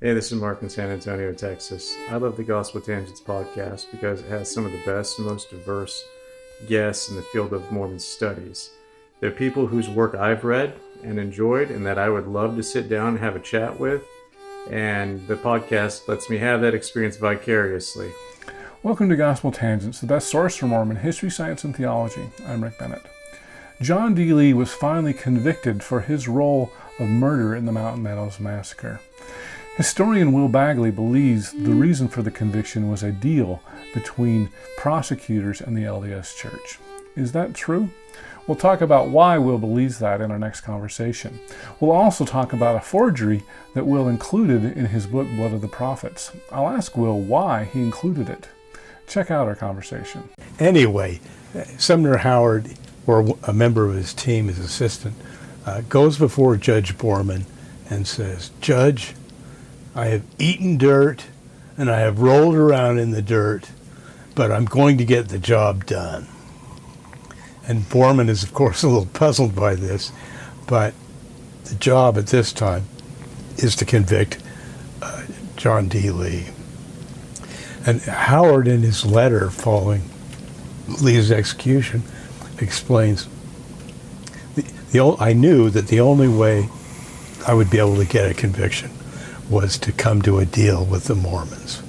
Hey, this is Mark in San Antonio, Texas. I love the Gospel Tangents podcast because it has some of the best and most diverse guests in the field of Mormon studies. They're people whose work I've read and enjoyed and that I would love to sit down and have a chat with. And the podcast lets me have that experience vicariously. Welcome to Gospel Tangents, the best source for Mormon history, science, and theology. I'm Rick Bennett. John D. Lee was finally convicted for his role of murder in the Mountain Meadows Massacre. Historian Will Bagley believes the reason for the conviction was a deal between prosecutors and the LDS Church. Is that true? We'll talk about why Will believes that in our next conversation. We'll also talk about a forgery that Will included in his book, Blood of the Prophets. I'll ask Will why he included it. Check out our conversation. Anyway, Sumner Howard, or a member of his team, his assistant, goes before Judge Borman and says, "Judge, I have eaten dirt and I have rolled around in the dirt, but I'm going to get the job done." And Borman is, of course, a little puzzled by this, but the job at this time is to convict John D. Lee. And Howard, in his letter following Lee's execution, explains, I knew that the only way I would be able to get a conviction was to come to a deal with the Mormons.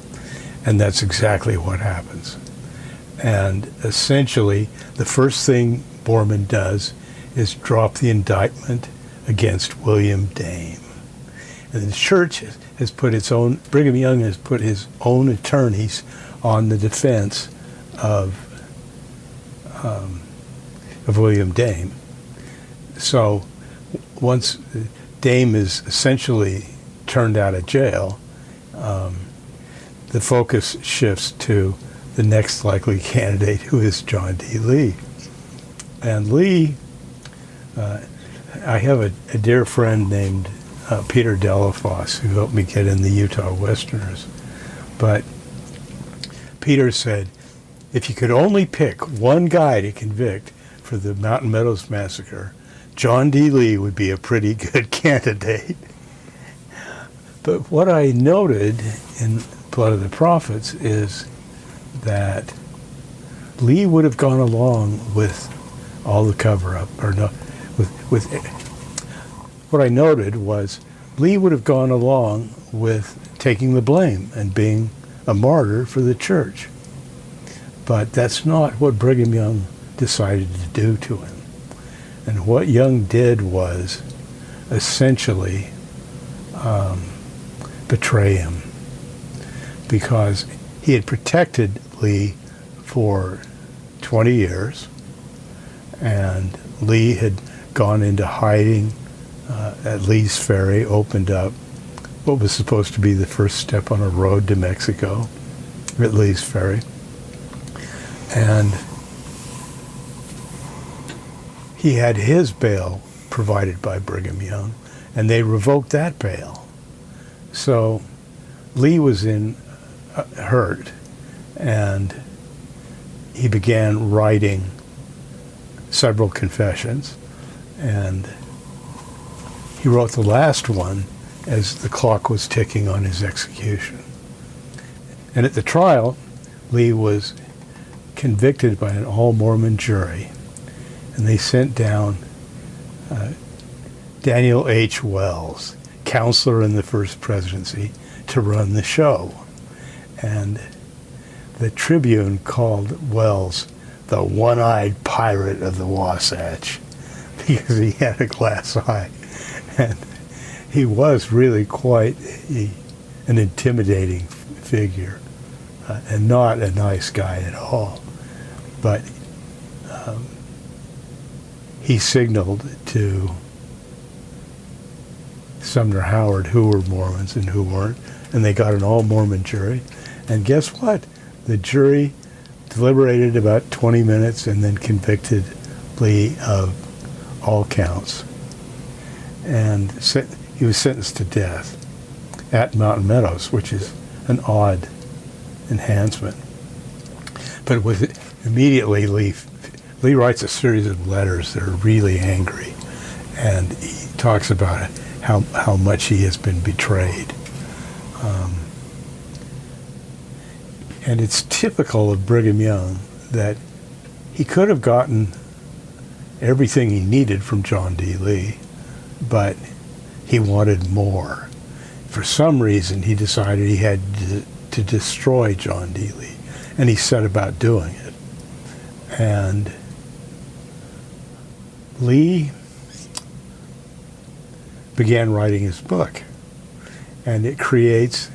And that's exactly what happens. And essentially, the first thing Borman does is drop the indictment against William Dame. And the church has put its own, Brigham Young has put his own attorneys on the defense of William Dame. So once Dame is essentially turned out of jail, the focus shifts to the next likely candidate, who is John D. Lee. And Lee, I have a dear friend named Peter Delafosse, who helped me get in the Utah Westerners. But Peter said, if you could only pick one guy to convict for the Mountain Meadows Massacre, John D. Lee would be a pretty good candidate. But what I noted in Blood of the Prophets is that Lee would have gone along with all the cover-up, or no, with what I noted was Lee would have gone along with taking the blame and being a martyr for the church. But that's not what Brigham Young decided to do to him. And what Young did was essentially betray him, because he had protected Lee for 20 years, and Lee had gone into hiding at Lee's Ferry, opened up what was supposed to be the first step on a road to Mexico at Lee's Ferry. And he had his bail provided by Brigham Young, and they revoked that bail. So Lee was in hurt, and he began writing several confessions, and he wrote the last one as the clock was ticking on his execution. And at the trial, Lee was convicted by an all-Mormon jury, and they sent down Daniel H. Wells, counselor in the First Presidency, to run the show. And the Tribune called Wells the one-eyed pirate of the Wasatch because he had a glass eye. And he was really quite an intimidating figure and not a nice guy at all. But he signaled to Sumner Howard who were Mormons and who weren't, and they got an all-Mormon jury. And guess what? The jury deliberated about 20 minutes and then convicted Lee of all counts. And he was sentenced to death at Mountain Meadows, which is an odd enhancement. But with it, immediately Lee writes a series of letters that are really angry, and he talks about how much he has been betrayed. And it's typical of Brigham Young that he could have gotten everything he needed from John D. Lee, but he wanted more. For some reason, he decided he had to destroy John D. Lee, and he set about doing it. And Lee began writing his book, and it creates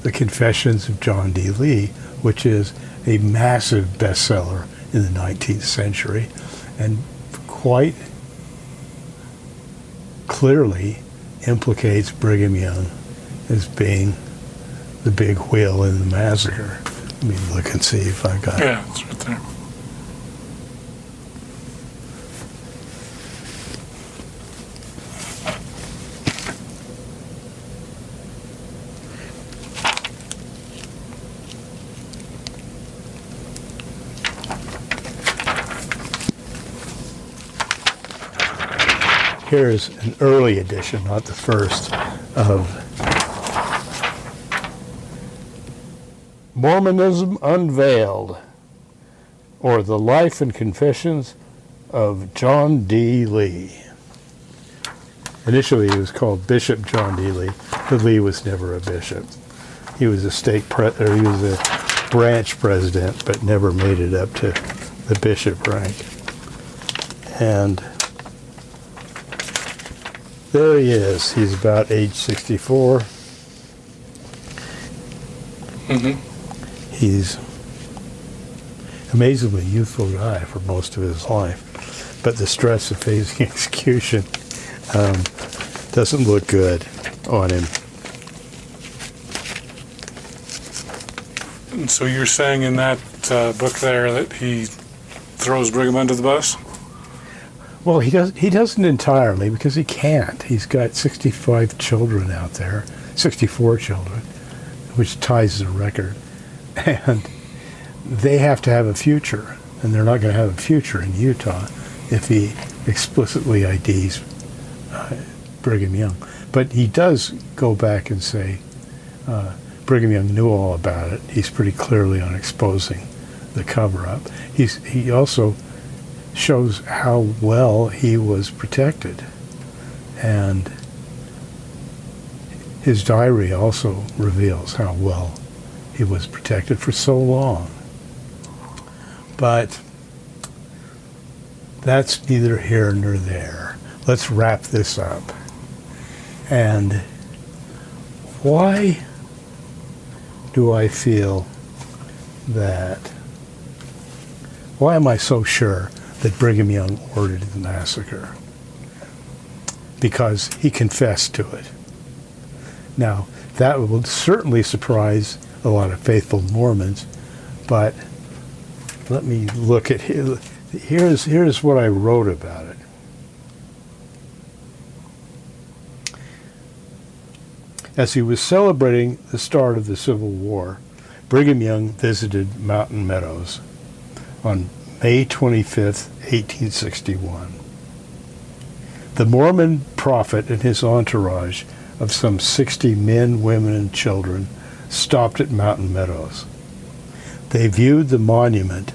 The Confessions of John D. Lee, which is a massive bestseller in the 19th century, and quite clearly implicates Brigham Young as being the big wheel in the massacre. Let me look and see if I got it. Yeah, it's right there. Here's an early edition, not the first, of Mormonism Unveiled, or The Life and Confessions of John D. Lee. Initially, he was called Bishop John D. Lee, but Lee was never a bishop. He was a he was a branch president, but never made it up to the bishop rank. And there he is. He's about age 64. Mm-hmm. He's amazingly youthful guy for most of his life, but the stress of facing execution doesn't look good on him. And so you're saying in that book there that he throws Brigham under the bus? Well, he doesn't entirely, because he can't. He's got 65 children out there, 64 children, which ties the record. And they have to have a future, and they're not going to have a future in Utah if he explicitly IDs Brigham Young. But he does go back and say Brigham Young knew all about it. He's pretty clearly on exposing the cover-up. He also shows how well he was protected. And his diary also reveals how well he was protected for so long. But that's neither here nor there. Let's wrap this up. And why do I feel that, why am I so sure that Brigham Young ordered the massacre? Because he confessed to it. Now, that will certainly surprise a lot of faithful Mormons, but let me look at here's what I wrote about it. As he was celebrating the start of the Civil War, Brigham Young visited Mountain Meadows on May 25th, 1861. The Mormon prophet and his entourage of some 60 men, women, and children stopped at Mountain Meadows. They viewed the monument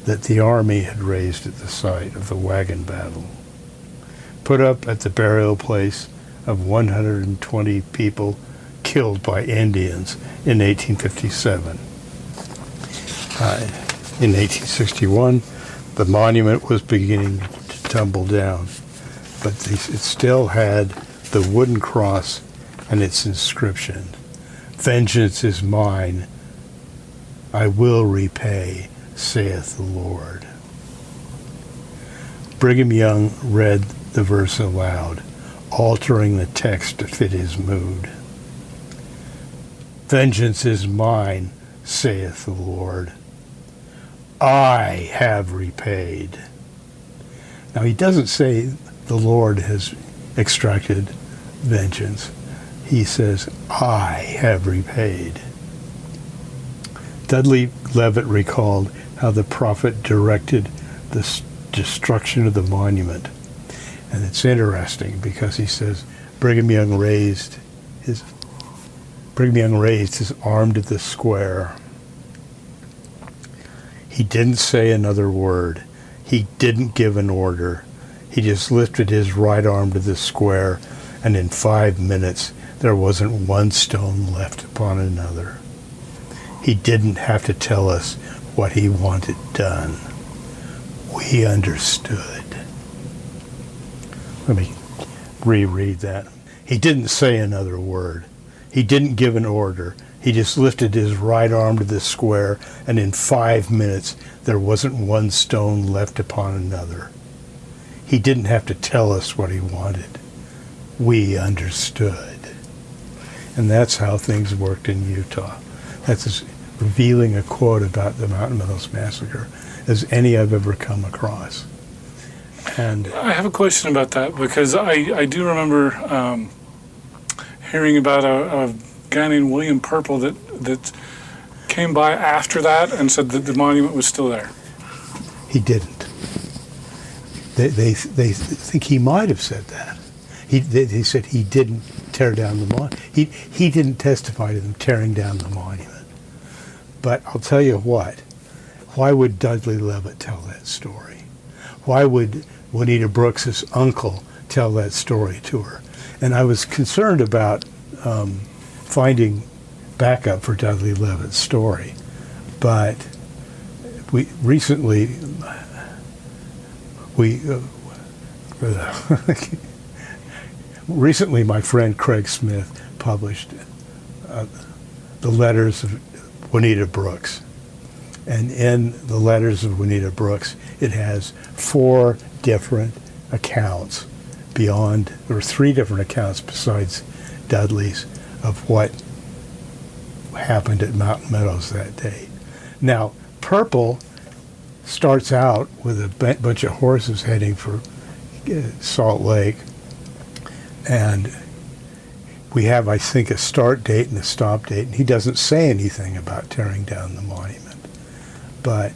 that the Army had raised at the site of the wagon battle, put up at the burial place of 120 people killed by Indians in 1857. In 1861, the monument was beginning to tumble down, but it still had the wooden cross and its inscription, "Vengeance is mine, I will repay, saith the Lord." Brigham Young read the verse aloud, altering the text to fit his mood. "Vengeance is mine, saith the Lord. I have repaid." Now, he doesn't say the Lord has extracted vengeance. He says, I have repaid. Dudley Levitt recalled how the prophet directed the destruction of the monument. And it's interesting because he says Brigham Young raised his arm to the square. He didn't say another word. He didn't give an order. He just lifted his right arm to the square, and in 5 minutes there wasn't one stone left upon another. He didn't have to tell us what he wanted done. We understood. Let me reread that. He didn't say another word. He didn't give an order. He just lifted his right arm to the square, and in 5 minutes there wasn't one stone left upon another. He didn't have to tell us what he wanted. We understood. And that's how things worked in Utah. That's as revealing a quote about the Mountain Meadows Massacre as any I've ever come across. And I have a question about that, because I do remember hearing about a guy named William Purple that came by after that and said that the monument was still there. he didn't. They think he might have said that. He said he didn't tear down the monument. He didn't testify to them tearing down the monument. But I'll tell you what. Why would Dudley Levitt tell that story? Why would Juanita Brooks's uncle tell that story to her? And I was concerned about finding backup for Dudley Levitt's story. But recently my friend Craig Smith published the letters of Juanita Brooks. And in the letters of Juanita Brooks, it has 4 different accounts beyond, or 3 different accounts besides Dudley's, of what happened at Mountain Meadows that day. Now, Purple starts out with a bunch of horses heading for Salt Lake, and we have, I think, a start date and a stop date, and he doesn't say anything about tearing down the monument. But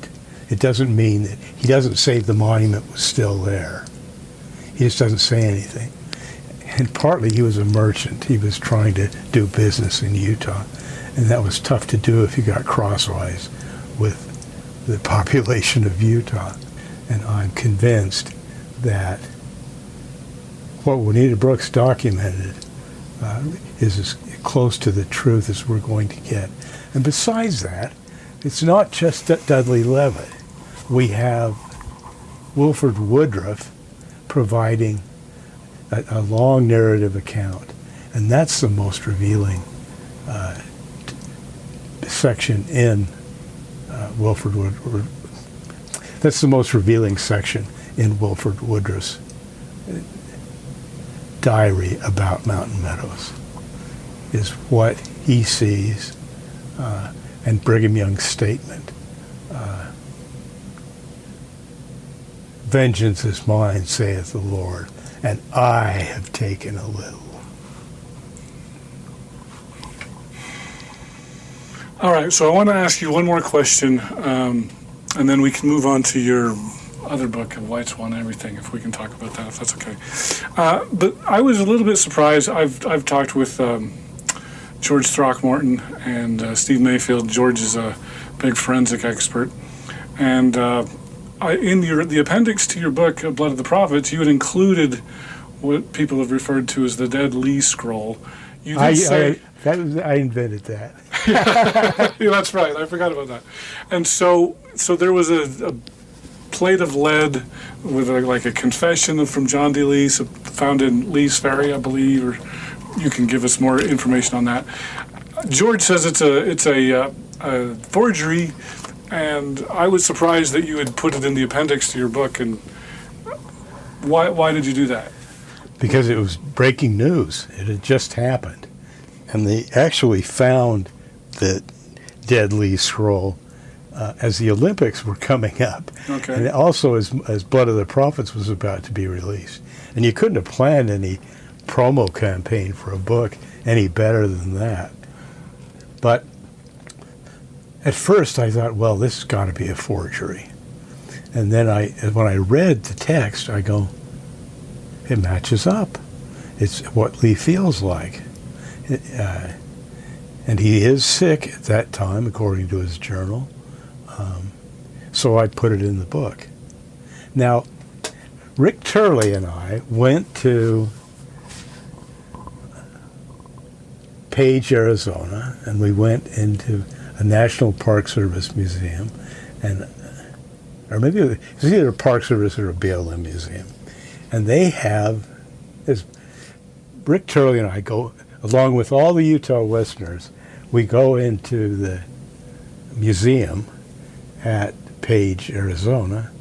it doesn't mean that he doesn't say the monument was still there. He just doesn't say anything. And partly he was a merchant. He was trying to do business in Utah, and that was tough to do if you got crosswise with the population of Utah. And I'm convinced that what Juanita Brooks documented is as close to the truth as we're going to get. And besides that, it's not just Dudley Levitt. We have Wilford Woodruff providing a long narrative account, and that's the most revealing section in Wilford Woodruff. That's the most revealing section in Wilford Woodruff's diary about Mountain Meadows, is what he sees, and Brigham Young's statement. Vengeance is mine, saith the Lord, and I have taken a little. All right, so I want to ask you one more question, and then we can move on to your other book of White Swan and everything, if we can talk about that, if that's okay. But I was a little bit surprised. I've talked with George Throckmorton and Steve Mayfield. George is a big forensic expert, and in the appendix to your book, Blood of the Prophets, you had included what people have referred to as the Dead Lee Scroll. You did say I invented that. Yeah, that's right. I forgot about that. And so there was a plate of lead with like a confession from John D. Lee, found in Lee's Ferry, I believe, or you can give us more information on that. George says it's a forgery, and I was surprised that you had put it in the appendix to your book. And why did you do that? Because it was breaking news. It had just happened. And they actually found the Dead Lee Scroll as the Olympics were coming up. Okay. And also as Blood of the Prophets was about to be released. And you couldn't have planned any promo campaign for a book any better than that. But at first I thought, well, this has got to be a forgery. And then when I read the text, I go, it matches up. It's what Lee feels like. And he is sick at that time, according to his journal. so I put it in the book. Now, Rick Turley and I went to Page, Arizona, and we went into a National Park Service museum, or maybe it was either a Park Service or a BLM museum, and they have, as Rick Turley and I go, along with all the Utah Westerners, we go into the museum at Page, Arizona,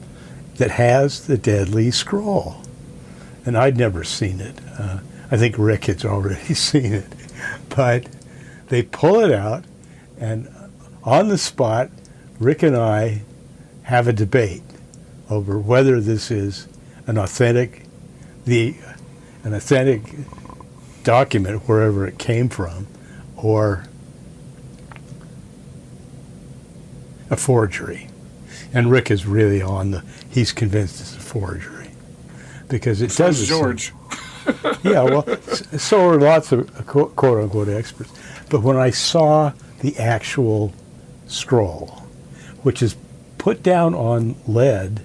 that has the Deadly Scroll. And I'd never seen it. I think Rick had already seen it. But they pull it out, and on the spot, Rick and I have a debate over whether this is an authentic document, wherever it came from, or a forgery. And Rick is really he's convinced it's a forgery. Because it So does. is George. Yeah, well, so are lots of quote-unquote experts. But when I saw the actual scroll, which is put down on lead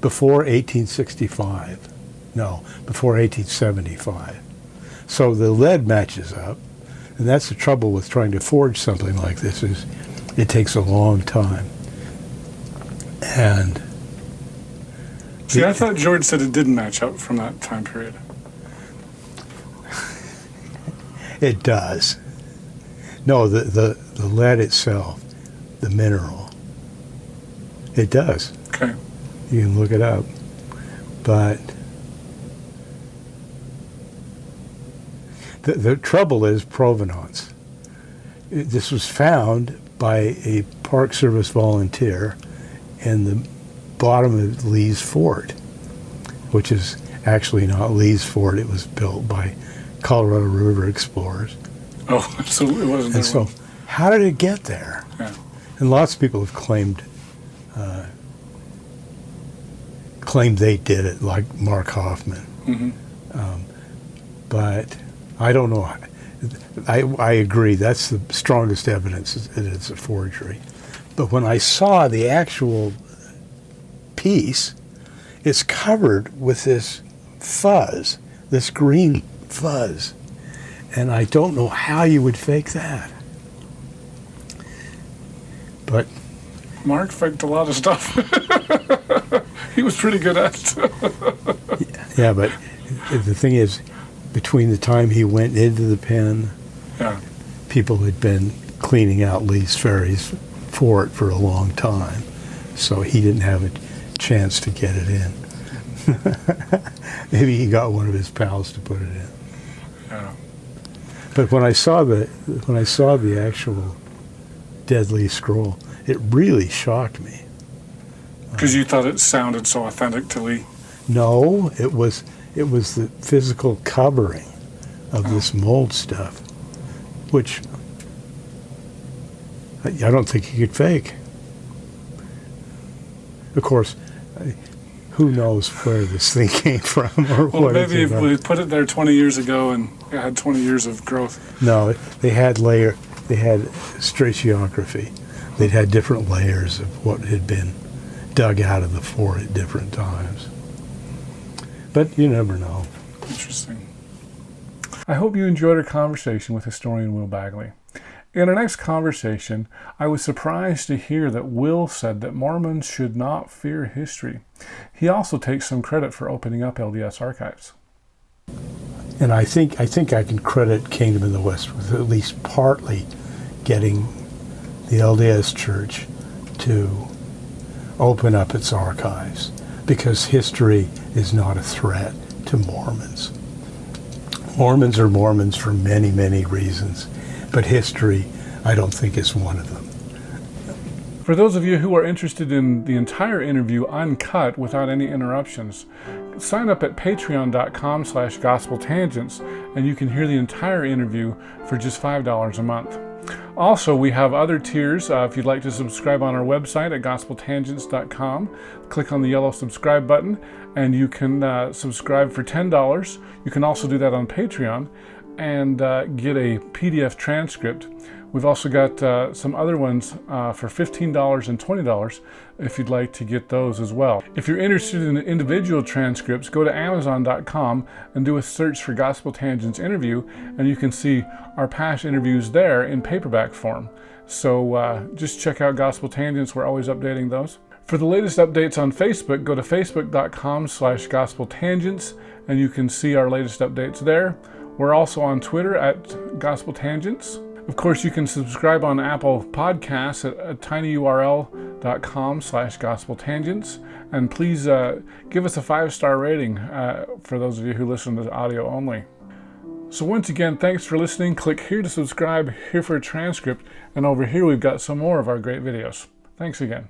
before 1865, before 1875. So the lead matches up, and that's the trouble with trying to forge something like this, is it takes a long time. And see, I thought George said it didn't match up from that time period. it does. No, the lead itself, the mineral, it does. Okay. You can look it up. But the trouble is provenance. This was found by a Park Service volunteer in the bottom of Lee's Fort, which is actually not Lee's Fort. It was built by Colorado River explorers. Oh, so it wasn't And there. so, how did it get there? Yeah. And lots of people have claimed they did it, like Mark Hoffman. Mm-hmm. But I don't know. I agree. That's the strongest evidence that it's a forgery. But when I saw the actual piece, it's covered with this fuzz, this green fuzz. And I don't know how you would fake that. But Mark faked a lot of stuff. He was pretty good at it. yeah, but the thing is, between the time he went into the pen, Yeah. people had been cleaning out Lee's Ferry's fort for a long time, so he didn't have a chance to get it in. Maybe he got one of his pals to put it in. Yeah. But when I saw the actual Deadly Scroll, it really shocked me. Because you thought it sounded so authentic to Lee. No, it was the physical covering of this mold stuff, which I don't think you could fake. Of course, who knows where this thing came from or Well, what maybe it's if about. we put it there 20 years ago and it had 20 years of growth. No, they had stratigraphy. They'd had different layers of what had been dug out of the fort at different times. But you never know. Interesting. I hope you enjoyed our conversation with historian Will Bagley. In our next conversation, I was surprised to hear that Will said that Mormons should not fear history. He also takes some credit for opening up LDS archives. And I think I can credit Kingdom of the West with at least partly getting the LDS Church to open up its archives, because history is not a threat to Mormons. Mormons are Mormons for many, many reasons, but history, I don't think, is one of them. For those of you who are interested in the entire interview uncut without any interruptions, sign up at patreon.com/gospeltangents and you can hear the entire interview for just $5 a month. Also, we have other tiers. If you'd like to subscribe on our website at gospeltangents.com, click on the yellow subscribe button and you can subscribe for $10. You can also do that on Patreon and get a PDF transcript We've also got some other ones for $15 and $20 if you'd like to get those as well. If you're interested in individual transcripts, go to Amazon.com and do a search for Gospel Tangents interview, and you can see our past interviews there in paperback form. So just check out Gospel Tangents. We're always updating those. For the latest updates on Facebook, go to facebook.com/gospeltangents, and you can see our latest updates there. We're also on Twitter at Gospel Tangents. Of course, you can subscribe on Apple Podcasts at tinyurl.com/gospeltangents. And please give us a 5-star rating for those of you who listen to audio only. So once again, thanks for listening. Click here to subscribe, here for a transcript, and over here we've got some more of our great videos. Thanks again.